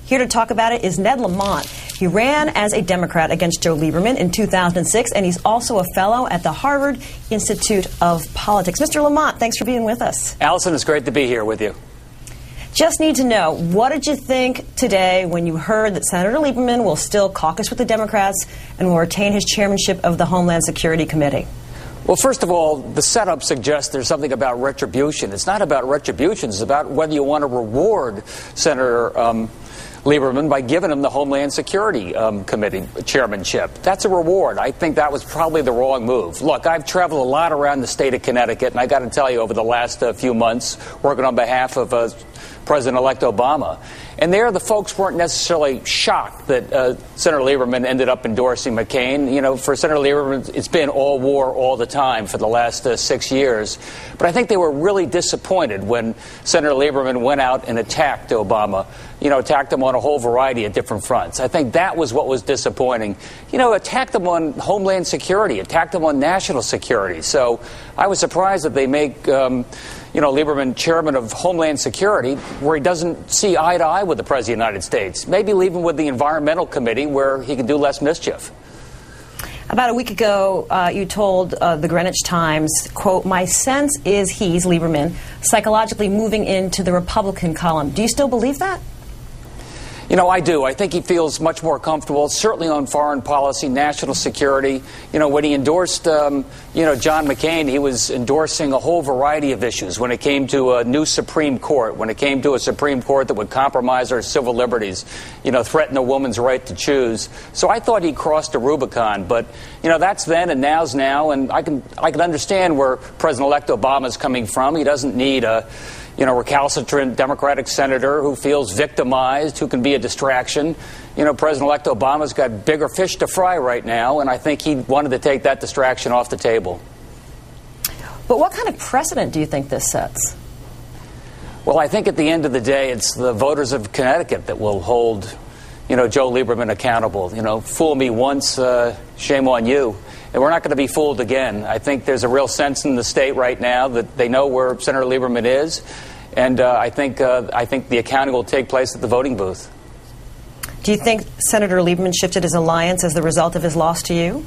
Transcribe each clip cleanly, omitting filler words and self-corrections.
Here to talk about it is Ned Lamont. He ran as a Democrat against Joe Lieberman in 2006, and he's also a fellow at the Harvard Institute of Politics. Mr. Lamont, thanks for being with us. Alison, it's great to be here with you. Just need to know, what did you think today when you heard that Senator Lieberman will still caucus with the Democrats and will retain his chairmanship of the Homeland Security Committee? Well, first of all, the setup suggests there's something about retribution. It's not about retribution. It's about whether you want to reward Senator Lieberman by giving him the Homeland Security Committee chairmanship. That's a reward. I think that was probably the wrong move. Look, I've traveled a lot around the state of Connecticut, and I got to tell you, over the last few months, working on behalf of President-elect Obama. And there, the folks weren't necessarily shocked that Senator Lieberman ended up endorsing McCain. You know, for Senator Lieberman, it's been all war all the time for the last 6 years. But I think they were really disappointed when Senator Lieberman went out and attacked Obama, attacked him on a whole variety of different fronts. I think that was what was disappointing. Attacked him on Homeland Security, attacked him on national security. So I was surprised that they make Lieberman chairman of Homeland Security, where he doesn't see eye to eye with the President of the United States. Maybe leave him with the Environmental Committee, where he can do less mischief. About a week ago, you told the Greenwich Times, quote, "My sense is he's, Lieberman, psychologically moving into the Republican column." Do you still believe that? I do. I think he feels much more comfortable, certainly on foreign policy, national security. When he endorsed, John McCain, he was endorsing a whole variety of issues when it came to a new Supreme Court, when it came to a Supreme Court that would compromise our civil liberties, threaten a woman's right to choose. So I thought he crossed a Rubicon. But, that's then and now's now. And I can understand where President-elect Obama is coming from. He doesn't need a recalcitrant Democratic senator who feels victimized, who can be a distraction. President-elect Obama's got bigger fish to fry right now, and I think he wanted to take that distraction off the table. But what kind of precedent do you think this sets? Well, I think at the end of the day, it's the voters of Connecticut that will hold, Joe Lieberman accountable. Fool me once, shame on you. And we're not going to be fooled again. I think there's a real sense in the state right now that they know where Senator Lieberman is, and I think the accounting will take place at the voting booth. Do you think Senator Lieberman shifted his alliance as the result of his loss to you?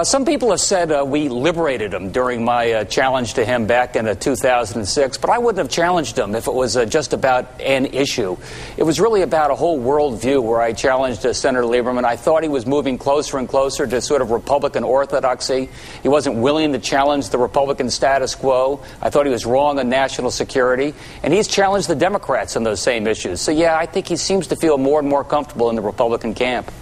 Some people have said we liberated him during my challenge to him back in 2006, but I wouldn't have challenged him if it was just about an issue. It was really about a whole worldview where I challenged Senator Lieberman. I thought he was moving closer and closer to sort of Republican orthodoxy. He wasn't willing to challenge the Republican status quo. I thought he was wrong on national security, and he's challenged the Democrats on those same issues. So, yeah, I think he seems to feel more and more comfortable in the Republican camp.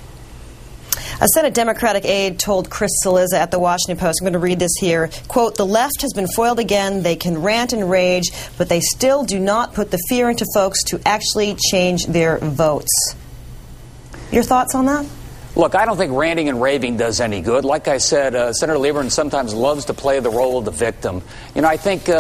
A Senate Democratic aide told Chris Cillizza at the Washington Post, I'm going to read this here, quote, "The left has been foiled again. They can rant and rage, but they still do not put the fear into folks to actually change their votes." Your thoughts on that? Look, I don't think ranting and raving does any good. Like I said, Senator Lieberman sometimes loves to play the role of the victim. I think...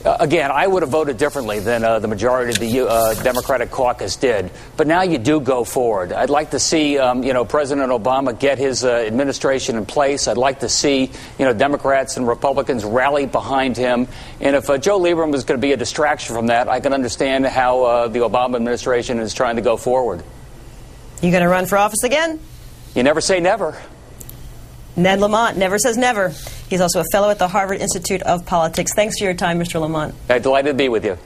Again, I would have voted differently than the majority of the Democratic caucus did. But now you do go forward. I'd like to see, President Obama get his administration in place. I'd like to see, Democrats and Republicans rally behind him. And if Joe Lieberman was going to be a distraction from that, I can understand how the Obama administration is trying to go forward. You going to run for office again? You never say never. Ned Lamont never says never. He's also a fellow at the Harvard Institute of Politics. Thanks for your time, Mr. Lamont. I'm delighted to be with you.